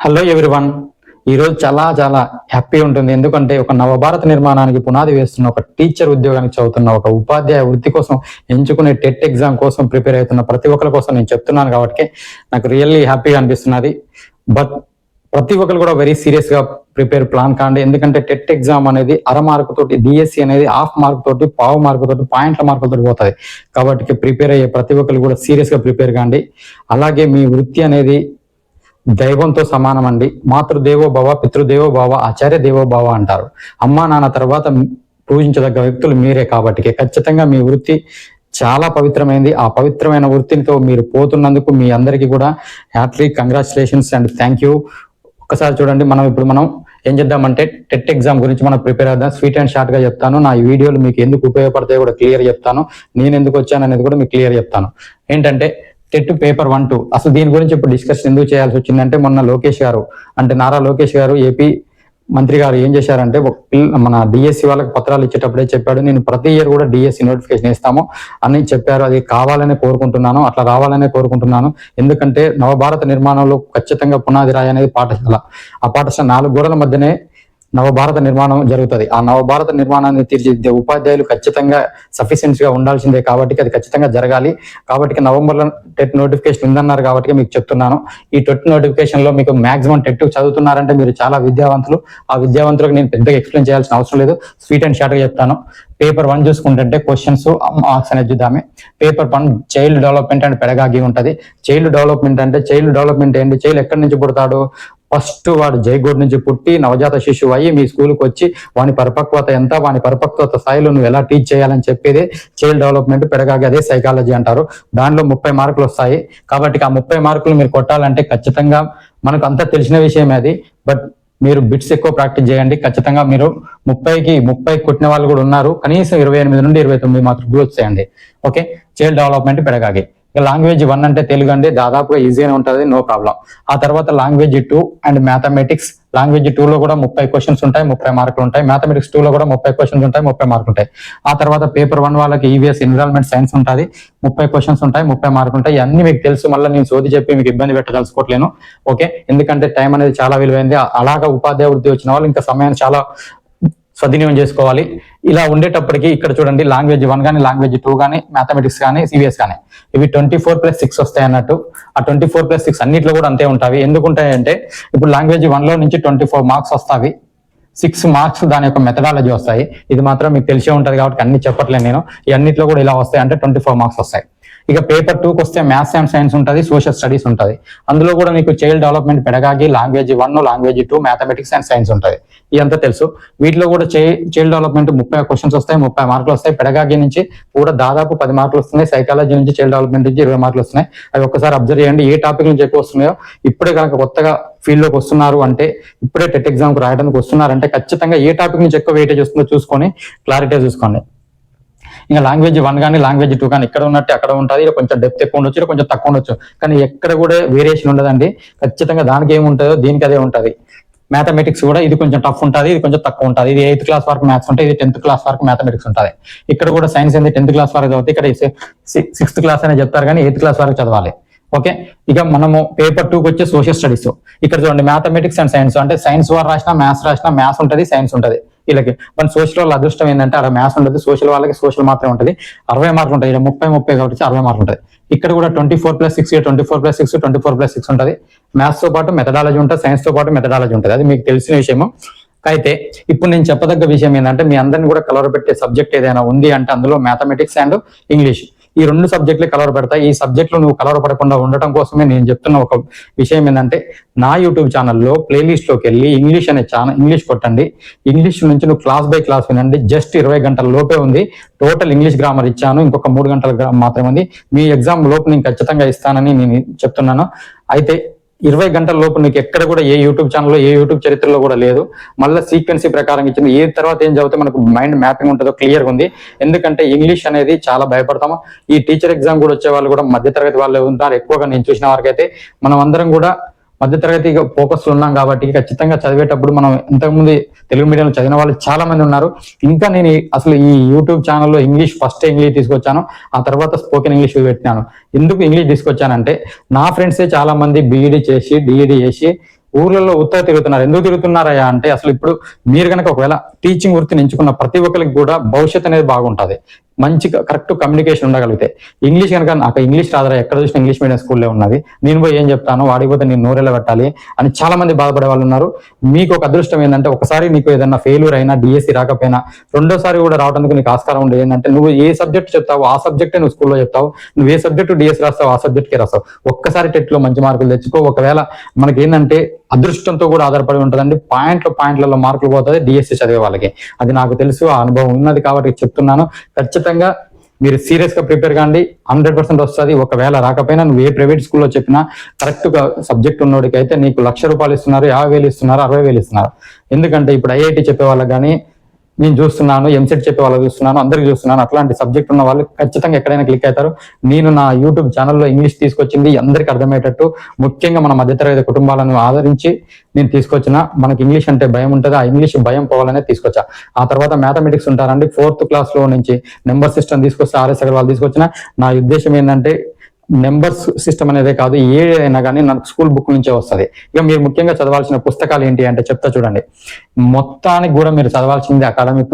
Hello everyone. ఈరోజు చాలా చాలా హ్యాపీ ఉంటుంది. ఎందుకంటే ఒక నవభారత నిర్మాణానికి పునాది వేస్తున్న ఒక టీచర్ ఉద్యోగానికి చదువుతున్న ఒక ఉపాధ్యాయ వృత్తి కోసం ఎంచుకునే టెట్ ఎగ్జామ్ కోసం ప్రిపేర్ అవుతున్న ప్రతి ఒక్కరి కోసం నేను చెప్తున్నాను కాబట్టి నాకు రియల్లీ హ్యాపీగా అనిపిస్తున్నది. బట్ ప్రతి ఒక్కరు కూడా వెరీ సీరియస్ గా ప్లాన్ కాండి. ఎందుకంటే టెట్ ఎగ్జామ్ అనేది అర మార్కు తోటి, డిఎస్సి అనేది హాఫ్ మార్క్ తోటి, పావు మార్కు తోటి, పాయింట్ల మార్కులతో పోతుంది. కాబట్టి ప్రిపేర్ అయ్యే ప్రతి ఒక్కరు కూడా సీరియస్ గా ప్రిపేర్ కాండి. అలాగే మీ వృత్తి అనేది దైవంతో సమానం అండి. మాతృదేవో భవ, పితృదేవో భవ, ఆచార్య దేవో భవ అంటారు. అమ్మా నాన్న తర్వాత పూజించదగ్గ వ్యక్తులు మీరే. కాబట్టి ఖచ్చితంగా మీ వృత్తి చాలా పవిత్రమైంది. ఆ పవిత్రమైన వృత్తితో మీరు పోతున్నందుకు మీ అందరికీ కూడా happy congratulations and thank you. ఒక్కసారి చూడండి, మనం ఏం చేద్దామంటే టెట్ ఎగ్జామ్ గురించి మనం ప్రిపేర్ అవుదాం. స్వీట్ అండ్ షార్ట్ గా చెప్తాను. నా ఈ వీడియోలు మీకు ఎందుకు ఉపయోగపడతాయో కూడా క్లియర్ చెప్తాను. నేను ఎందుకు వచ్చాను అనేది కూడా మీకు క్లియర్ చెప్తాను. ఏంటంటే టెట్ పేపర్ 1, 2 అసలు దీని గురించి ఇప్పుడు డిస్కషన్ ఎందుకు చేయాల్సి వచ్చిందంటే, మొన్న లోకేష్ గారు అంటే నారా లోకేష్ గారు ఏపీ మంత్రి గారు ఏం చేశారంటే, మన డిఎస్సి వాళ్ళకి పత్రాలు ఇచ్చేటప్పుడే చెప్పాడు, నేను ప్రతి ఇయర్ కూడా డిఎస్సి నోటిఫికేషన్ ఇస్తాము అని చెప్పారు. అది కావాలనే కోరుకుంటున్నాను, అట్లా రావాలనే కోరుకుంటున్నాను. ఎందుకంటే నవభారత నిర్మాణంలో ఖచ్చితంగా పునాది రాయి అనేది పాఠశాల. ఆ పాఠశాల 4 గోడల మధ్యనే నవభారత నిర్మాణం జరుగుతుంది. ఆ నవభారత నిర్మాణాన్ని తీర్చిదిద్దే ఉపాధ్యాయులు ఖచ్చితంగా సఫిషియెంట్ గా ఉండాల్సిందే. కాబట్టి అది ఖచ్చితంగా జరగాలి. కాబట్టి నవంబర్లో టెట్ నోటిఫికేషన్ ఉందన్నారు కాబట్టి మీకు చెప్తున్నాను. ఈ టెట్ నోటిఫికేషన్ లో మీకు మాక్సిమం టెట్ చదువుతున్నారంటే మీరు చాలా విద్యావంతులు. ఆ విద్యావంతులకు నేను పెద్దగా ఎక్స్ప్లెయిన్ చేయాల్సిన అవసరం లేదు, స్వీట్ అండ్ షార్ట్ గా చెప్తాను. పేపర్ 1 చూసుకుంటే క్వశ్చన్స్ మార్క్స్ అనేది చూద్దామే. Paper 1 child development and pedagogy ఉంటుంది. చైల్డ్ డెవలప్మెంట్ అంటే చైల్డ్ డెవలప్మెంట్ ఏంటి? చైల్డ్ ఎక్కడి నుంచి పుడతాడు? ఫస్ట్ వాడు జైగోడ్ నుంచి పుట్టి నవజాత శిశువు అయ్యి మీ స్కూల్కి వచ్చి వాని పరిపక్వత ఎంత, వాని పరిపక్వత స్థాయిలో నువ్వు ఎలా టీచ్ చేయాలని చెప్పేది చైల్డ్ డెవలప్మెంట్ పెడగాగి. అదే సైకాలజీ అంటారు. దానిలో 30 మార్కులు వస్తాయి. కాబట్టి ఆ 30 మార్కులు మీరు కొట్టాలంటే ఖచ్చితంగా మనకు అంతా తెలిసిన విషయమే అది. బట్ మీరు బిట్స్ ఎక్కువ ప్రాక్టీస్ చేయండి. ఖచ్చితంగా మీరు 30 కొట్టిన వాళ్ళు కూడా ఉన్నారు. కనీసం 28 నుండి 29 మార్కులు వచ్చేయండి. Okay, child development pedagogy. Language 1 అంటే తెలుగు అండి, దాదాపుగా ఈజీగానే ఉంటుంది, నో ప్రాబ్లం. ఆ తర్వాత లాంగ్వేజ్ 2 అండ్ మ్యాథమెటిక్స్. లాంగ్వేజ్ 2 లో కూడా 30 క్వశ్చన్స్ ఉంటాయి, 30 మార్కులు ఉంటాయి. మ్యాథమెటిక్స్ 2 లో కూడా 30 క్వశ్చన్స్ ఉంటాయి, 30 మార్కులు ఉంటాయి. ఆ తర్వాత పేపర్ 1 వాళ్ళకి ఈవీఎస్ ఎన్విరాన్మెంట్ సైన్స్ ఉంటుంది, 30 క్వశ్చన్స్ ఉంటాయి, 30 మార్కులు ఉంటాయి. అన్ని మీకు తెలుసు, మళ్ళీ నేను సోది చెప్పి మీకు ఇబ్బంది పెట్టదలుచుకోవట్లేను. ఓకే, ఎందుకంటే టైం అనేది చాలా విలువైంది. అలాగా ఉపాధ్యాయ వృత్తి వచ్చిన వాళ్ళు ఇంకా సమయాన్ని చాలా సద్వినియోగం చేసుకోవాలి. ఇలా ఉండేటప్పటికి ఇక్కడ చూడండి, లాంగ్వేజ్ 1 కానీ, లాంగ్వేజ్ 2 కానీ, మ్యాథమెటిక్స్ కానీ, సివిఎస్ కానీ ఇవి 24+6 వస్తాయి అన్నట్టు. ఆ 24+6 అన్నిట్లో కూడా అంతే ఉంటాయి. ఎందుకుంటాయంటే ఇప్పుడు లాంగ్వేజ్ 1 లో నుంచి 24 మార్క్స్ వస్తాయి, 6 మార్క్స్ దాని యొక్క మెథడాలజీ వస్తాయి. ఇది మాత్రం మీకు తెలిసే ఉంటుంది కాబట్టి అన్ని చెప్పట్లేదు నేను. ఈ అన్నిట్లో కూడా ఇలా వస్తాయి అంటే 24 మార్క్స్ వస్తాయి. ఇక పేపర్ 2కి వస్తే మ్యాథ్స్ అండ్ సైన్స్ ఉంటుంది, సోషల్ స్టడీస్ ఉంటుంది. అందులో కూడా మీకు child development pedagogy, language 1, language 2, mathematics and science ఉంటుంది. ఇదంతా తెలుసు. వీటిలో కూడా చైల్డ్ డెవలప్మెంట్ 30 క్వశ్చన్స్ వస్తాయి, 30 మార్కులు వస్తాయి. పెడగాగి నుంచి కూడా దాదాపు 10 మార్కులు వస్తున్నాయి. సైకాలజీ నుంచి, చైల్డ్ డెవలప్మెంట్ నుంచి 20 మార్కులు వస్తున్నాయి. అవి ఒక్కసారి అబ్జర్వ్ చేయండి. ఏ టాపిక్ నుంచి ఎక్కువ వస్తున్నాయో, ఇప్పుడే కనుక కొత్తగా ఫీల్డ్ లోకి వస్తున్నారు అంటే, ఇప్పుడే టెట్ ఎగ్జామ్ కు రాయడానికి వస్తున్నారంటే ఖచ్చితంగా ఏ టాపిక్ నుంచి ఎక్కువ వెయిటేజ్ వస్తుందో చూసుకొని క్లారిటీ చూసుకోండి. ఇంకా లాంగ్వేజ్ 1 కానీ, లాంగ్వేజ్ 2 కానీ ఇక్కడ ఉన్నట్టు అక్కడ ఉంటుంది. ఇక్కడ కొంచెం డెప్త్ ఎక్కువ ఉండొచ్చు, ఇక్కడ కొంచెం తక్కువ ఉండొచ్చు, కానీ ఎక్కడ కూడా వేరియేషన్ ఉండదండి. ఖచ్చితంగా దానికి ఏముంటుందో దీనికి అదే ఉంటుంది. మ్యాథమెటిక్స్ కూడా ఇది కొంచెం టఫ్ ఉంటుంది, ఇది కొంచెం తక్కువ ఉంటుంది. ఇది 8th క్లాస్ వరకు మ్యాథ్స్ ఉంటుంది, ఇది 10th క్లాస్ వరకు మ్యాథమెటిక్స్ ఉంటుంది. ఇక్కడ కూడా సైన్స్ అనేది 10th క్లాస్ వరకు చదివితే, ఇక్కడ 6th క్లాస్ అనే చెప్తారు కానీ 8th క్లాస్ వరకు చదవాలి. ఓకే, ఇక మనము పేపర్ 2కి వచ్చే సోషల్ స్టడీస్. ఇక్కడ చూడండి, మ్యాథమెటిక్స్ అండ్ సైన్స్ అంటే సైన్స్ వారు రాసినా మ్యాథ్స్ ఉంటుంది, సైన్స్ ఉంటుంది. వీళ్ళకి మన సోషల్ వాళ్ళ అదృష్టం ఏంటంటే అక్కడ మ్యాథ్స్ ఉంటుంది, సోషల్ వాళ్ళకి సోషల్ మాత్రమే ఉంటుంది. 60 మార్కులు ఉంటాయి. 30 కాబట్టి 60 మార్కులు ఉంటుంది. ఇక్కడ కూడా 24+6, 24+6, 24+6 ఉంటుంది. మ్యాథ్స్ తో పాటు మెథడాలజీ ఉంటుంది, సైన్స్ తో పాటు మెథడాలజీ ఉంటుంది. అది మీకు తెలిసిన విషయము. అయితే ఇప్పుడు నేను చెప్పదగ్గ విషయం ఏంటంటే, మీ అందరిని కూడా కలవరపెట్టే సబ్జెక్ట్ ఏదైనా ఉంది అంటే అందులో మ్యాథమెటిక్స్ అండ్ ఇంగ్లీష్, ఈ 2 సబ్జెక్టులు కలవర పెడతాయి. ఈ సబ్జెక్టులు నువ్వు కలవర పడకుండా ఉండటం కోసమే నేను చెప్తున్న ఒక విషయం ఏంటంటే, నా యూట్యూబ్ ఛానల్లో ప్లేలిస్ట్ లోకి వెళ్ళి ఇంగ్లీష్ అనే ఛానల్ ఇంగ్లీష్ కొట్టండి. ఇంగ్లీష్ నుంచి నువ్వు క్లాస్ బై క్లాస్ వినండి. జస్ట్ 20 గంటల లోపే ఉంది. టోటల్ ఇంగ్లీష్ గ్రామర్ ఇచ్చాను, ఇంకొక 3 గంటల మాత్రమే ఉంది. మీ ఎగ్జామ్ లోపు నేను ఖచ్చితంగా ఇస్తానని నేను చెప్తున్నాను. అయితే 20 గంటల లోపు నీకు ఎక్కడ కూడా ఏ యూట్యూబ్ ఛానల్లో, ఏ యూట్యూబ్ చరిత్రలో కూడా లేదు. మళ్ళీ సీక్వెన్సీ ప్రకారం ఇచ్చింది. ఏ తర్వాత ఏం చదివితే మనకు మైండ్ మ్యాపింగ్ ఉంటుందో క్లియర్గా ఉంది. ఎందుకంటే ఇంగ్లీష్ అనేది చాలా భయపడతాము. ఈ టీచర్ ఎగ్జామ్ కూడా వచ్చే వాళ్ళు కూడా మధ్యతరగతి వాళ్ళు ఉంటారు ఎక్కువగా. నేను చూసిన వరకైతే మనం అందరం కూడా మధ్యతరగతి ఫోకస్ ఉన్నాం కాబట్టి ఖచ్చితంగా చదివేటప్పుడు మనం ఇంతకుముందు తెలుగు మీడియంలో చదివిన వాళ్ళు చాలా మంది ఉన్నారు. ఇంకా నేను అసలు ఈ యూట్యూబ్ ఛానల్లో ఇంగ్లీష్ ఫస్ట్ ఇంగ్లీష్ తీసుకొచ్చాను, ఆ తర్వాత స్పోకెన్ ఇంగ్లీష్ పెట్టినాను. ఎందుకు ఇంగ్లీష్ తీసుకొచ్చానంటే, నా ఫ్రెండ్సే చాలా మంది బీఈడీ చేసి, డిఈడీ చేసి ఊర్లలో ఉత్తర తిరుగుతున్నారు. ఎందుకు తిరుగుతున్నారయ్యా అంటే అసలు ఇప్పుడు మీరు కనుక ఒకవేళ టీచింగ్ వృత్తిని ఎంచుకున్న ప్రతి ఒక్కరికి కూడా భవిష్యత్తు అనేది బాగుంటుంది. మంచిగా కరెక్ట్ కమ్యూనికేషన్ ఉండగలిగితే. ఇంగ్లీష్ కనుక నాకు ఇంగ్లీష్ రాదరా, ఎక్కడ చూసిన ఇంగ్లీష్ మీడియం స్కూల్లో ఉన్నది, నేను పోయి ఏం చెప్తాను, వాడిపోతే నేను నోరెళ్ళ పెట్టాలి అని చాలా మంది బాధపడే వాళ్ళు ఉన్నారు. మీకు ఒక అదృష్టం ఏంటంటే ఒకసారి నీకు ఏదైనా ఫెయిల్యూర్ అయినా, డిఎస్సి రాకపోయినా రెండోసారి కూడా రావడానికి నీకు ఆస్కారం ఉండేది. ఏంటంటే నువ్వు ఏ సబ్జెక్ట్ చెప్తావు ఆ సబ్జెక్టే నువ్వు స్కూల్లో చెప్తావు, నువ్వు ఏ సబ్జెక్టు డిఎస్సి రాస్తావు ఆ సబ్జెక్ట్కే రాస్తావు. ఒక్కసారి టెట్లో మంచి మార్కులు తెచ్చుకో. ఒకవేళ మనకి ఏంటంటే అదృష్టంతో కూడా ఆధారపడి ఉంటుందండి. పాయింట్లలో మార్కులు పోతుంది డిఎస్సి చదివే వాళ్ళకి. అది నాకు తెలుసు, ఆ అనుభవం ఉన్నది కాబట్టి చెప్తున్నాను. ఖచ్చితంగా మీరు సీరియస్ గా ప్రిపేర్ కాండి, 100% వస్తుంది. ఒకవేళ రాకపోయినా నువ్వు ఏ ప్రైవేట్ స్కూల్లో చెప్పినా కరెక్ట్ గా సబ్జెక్ట్ ఉన్నోడికి అయితే నీకు ₹1,00,000 ఇస్తున్నారు, 50,000 ఇస్తున్నారు, 60,000 ఇస్తున్నారు. ఎందుకంటే ఇప్పుడు ఐఐటి చెప్పే వాళ్ళకి కానీ నేను చూస్తున్నాను, ఎంసెట్ చెప్పే వాళ్ళకి చూస్తున్నాను, అందరికి చూస్తున్నాను. అట్లాంటి సబ్జెక్ట్ ఉన్న వాళ్ళు ఖచ్చితంగా ఎక్కడైనా క్లిక్ అవుతారు. నేను నా యూట్యూబ్ ఛానల్లో ఇంగ్లీష్ తీసుకొచ్చింది అందరికి అర్థమయ్యేటట్టు, ముఖ్యంగా మన మధ్యతరగతి కుటుంబాలను ఆదరించి నేను తీసుకొచ్చిన. మనకి ఇంగ్లీష్ అంటే భయం ఉంటుంది, ఆ ఇంగ్లీష్ భయం పోవాలనే తీసుకొచ్చా. ఆ తర్వాత మ్యాథమెటిక్స్ ఉంటారండి, 4th క్లాస్లో నుంచి నెంబర్ సిస్టమ్ తీసుకొస్తే ఆర్ఎస్ అగర్వాల్ తీసుకొచ్చిన. నా ఉద్దేశం ఏంటంటే నెంబర్స్ సిస్టమ్ అనేది కాదు, ఏదైనా కానీ నాకు స్కూల్ బుక్ నుంచే వస్తుంది. ఇక మీరు ముఖ్యంగా చదవాల్సిన పుస్తకాలు ఏంటి అంటే చెప్తా చూడండి. మొత్తానికి కూడా మీరు చదవాల్సింది అకాడమిక్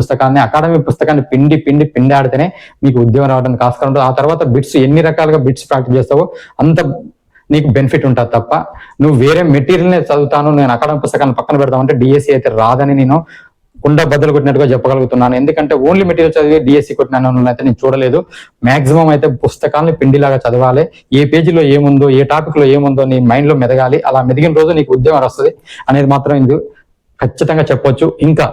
పుస్తకాన్ని పిండి ఆడితేనే మీకు ఉద్యోగం రావడానికి ఆస్కారం ఉంటుంది. ఆ తర్వాత బిట్స్ ఎన్ని రకాలుగా బిట్స్ ప్రాక్టీస్ చేస్తావో అంత నీకు బెనిఫిట్ ఉంటుంది తప్ప నువ్వు వేరే మెటీరియల్నే చదువుతాను నేను అకాడమిక్ పుస్తకాన్ని పక్కన పెడతామంటే డిఎస్సి అయితే రాదని నేను కుండ బద్దలు కొట్టినట్టుగా చెప్పగలుగుతున్నాను. ఎందుకంటే ఓన్లీ మెటీరియల్ చదివి డిఎస్సి కొట్టిన అయితే నేను చూడలేదు. మాక్సిమం అయితే పుస్తకాన్ని పిండిలాగా చదవాలి. ఏ పేజీలో ఏముందో, ఏ టాపిక్ లో ఏముందో నీ మైండ్ లో మెదగాలి. అలా మెదిగిన రోజు నీకు ఉద్యోగం వస్తుంది అనేది మాత్రం ఇది ఖచ్చితంగా చెప్పొచ్చు. ఇంకా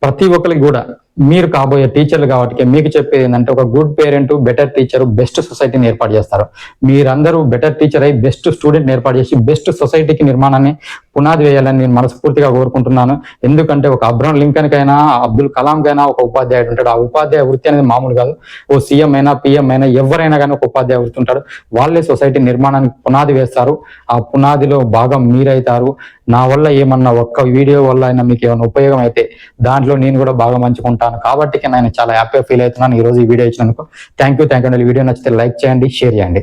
ప్రతి ఒక్కరికి కూడా మీరు కాబోయే టీచర్లు కాబట్టి మీకు చెప్పేది ఏంటంటే ఒక good parent, better teacher, best సొసైటీని ఏర్పాటు చేస్తారు. మీరందరూ బెటర్ టీచర్ అయి బెస్ట్ స్టూడెంట్ ఏర్పాటు చేసి బెస్ట్ సొసైటీకి నిర్మాణాన్ని పునాది వేయాలని నేను మనస్ఫూర్తిగా కోరుకుంటున్నాను. ఎందుకంటే ఒక అబ్రహం లింకన్ కైనా, అబ్దుల్ కలాం కైనా ఒక ఉపాధ్యాయుడు ఉంటాడు. ఆ ఉపాధ్యాయ వృత్తి అనేది మామూలు కాదు. ఓ సీఎం అయినా, పిఎం అయినా, ఎవరైనా కానీ ఒక ఉపాధ్యాయ వృత్తి ఉంటాడు. వాళ్ళే సొసైటీ నిర్మాణానికి పునాది వేస్తారు. ఆ పునాదిలో భాగం మీరైతారు. నా వల్ల ఏమన్నా ఒక్క వీడియో వల్ల అయినా మీకు ఏమైనా ఉపయోగం అయితే దాంట్లో నేను కూడా బాగా మంచుకుంటాను. కాబట్టి నేను చాలా హ్యాపీగా ఫీల్ అవుతున్నాను ఈ రోజు ఈ వీడియో ఇచ్చినందుకు. Thank you. ఈ వీడియో నచ్చితే లైక్ చేయండి, షేర్ చేయండి.